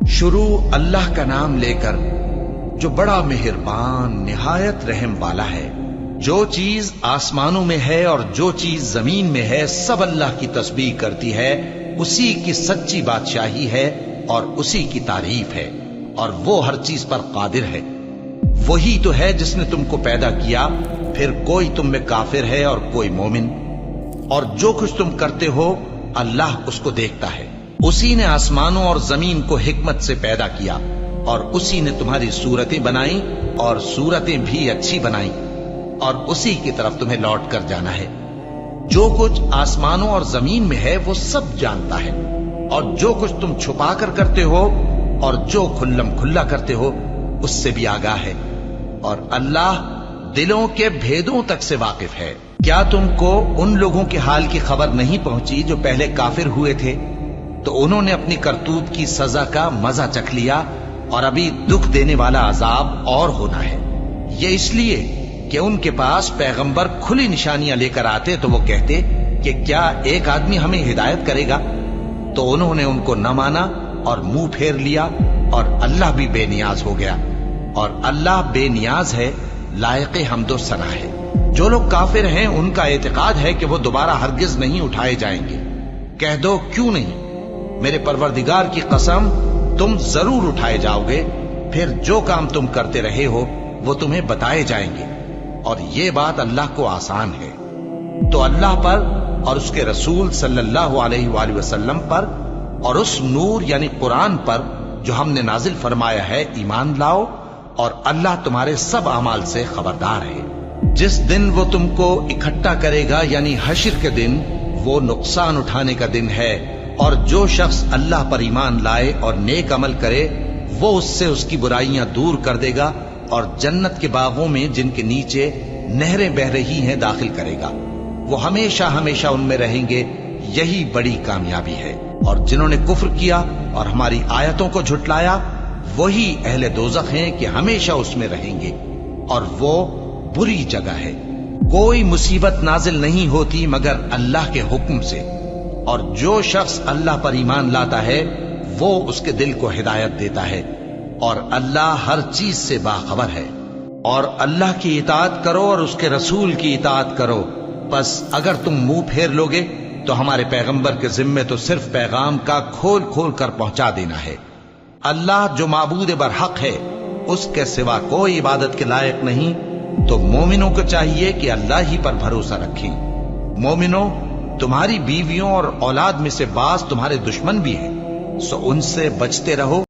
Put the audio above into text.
شروع اللہ کا نام لے کر جو بڑا مہربان نہایت رحم والا ہے۔ جو چیز آسمانوں میں ہے اور جو چیز زمین میں ہے سب اللہ کی تسبیح کرتی ہے، اسی کی سچی بادشاہی ہے اور اسی کی تعریف ہے، اور وہ ہر چیز پر قادر ہے۔ وہی تو ہے جس نے تم کو پیدا کیا، پھر کوئی تم میں کافر ہے اور کوئی مومن، اور جو کچھ تم کرتے ہو اللہ اس کو دیکھتا ہے۔ اسی نے آسمانوں اور زمین کو حکمت سے پیدا کیا، اور اسی نے تمہاری صورتیں بنائیں اور صورتیں بھی اچھی بنائیں، اور اسی کی طرف تمہیں لوٹ کر جانا ہے۔ جو کچھ آسمانوں اور زمین میں ہے وہ سب جانتا ہے، اور جو کچھ تم چھپا کر کرتے ہو اور جو کھلم کھلا کرتے ہو اس سے بھی آگاہ ہے، اور اللہ دلوں کے بھیدوں تک سے واقف ہے۔ کیا تم کو ان لوگوں کے حال کی خبر نہیں پہنچی جو پہلے کافر ہوئے تھے؟ تو انہوں نے اپنی کرتوت کی سزا کا مزہ چکھ لیا، اور ابھی دکھ دینے والا عذاب اور ہونا ہے۔ یہ اس لیے کہ ان کے پاس پیغمبر کھلی نشانیاں لے کر آتے تو وہ کہتے کہ کیا ایک آدمی ہمیں ہدایت کرے گا؟ تو انہوں نے ان کو نہ مانا اور منہ پھیر لیا، اور اللہ بھی بے نیاز ہو گیا، اور اللہ بے نیاز ہے، لائق حمد و ثنا ہے۔ جو لوگ کافر ہیں ان کا اعتقاد ہے کہ وہ دوبارہ ہرگز نہیں اٹھائے جائیں گے۔ کہہ دو کیوں نہیں؟ میرے پروردگار کی قسم تم ضرور اٹھائے جاؤ گے، پھر جو کام تم کرتے رہے ہو وہ تمہیں بتائے جائیں گے، اور یہ بات اللہ کو آسان ہے۔ تو اللہ پر اور اس کے رسول صلی اللہ علیہ وآلہ وسلم پر اور اس نور یعنی قرآن پر جو ہم نے نازل فرمایا ہے ایمان لاؤ، اور اللہ تمہارے سب اعمال سے خبردار ہے۔ جس دن وہ تم کو اکٹھا کرے گا یعنی حشر کے دن، وہ نقصان اٹھانے کا دن ہے، اور جو شخص اللہ پر ایمان لائے اور نیک عمل کرے وہ اس سے اس کی برائیاں دور کر دے گا، اور جنت کے باغوں میں جن کے نیچے نہریں بہ رہی ہیں داخل کرے گا۔ وہ ہمیشہ ہمیشہ ان میں رہیں گے، یہی بڑی کامیابی ہے۔ اور جنہوں نے کفر کیا اور ہماری آیتوں کو جھٹلایا وہی اہل دوزخ ہیں کہ ہمیشہ اس میں رہیں گے، اور وہ بری جگہ ہے۔ کوئی مصیبت نازل نہیں ہوتی مگر اللہ کے حکم سے، اور جو شخص اللہ پر ایمان لاتا ہے وہ اس کے دل کو ہدایت دیتا ہے، اور اللہ ہر چیز سے باخبر ہے۔ اور اللہ کی اطاعت کرو اور اس کے رسول کی اطاعت کرو، پس اگر تم منہ پھیر لوگے تو ہمارے پیغمبر کے ذمے تو صرف پیغام کا کھول کھول کر پہنچا دینا ہے۔ اللہ جو معبود برحق ہے اس کے سوا کوئی عبادت کے لائق نہیں، تو مومنوں کو چاہیے کہ اللہ ہی پر بھروسہ رکھیں۔ مومنوں، تمہاری بیویوں اور اولاد میں سے بعض تمہارے دشمن بھی ہیں، سو ان سے بچتے رہو۔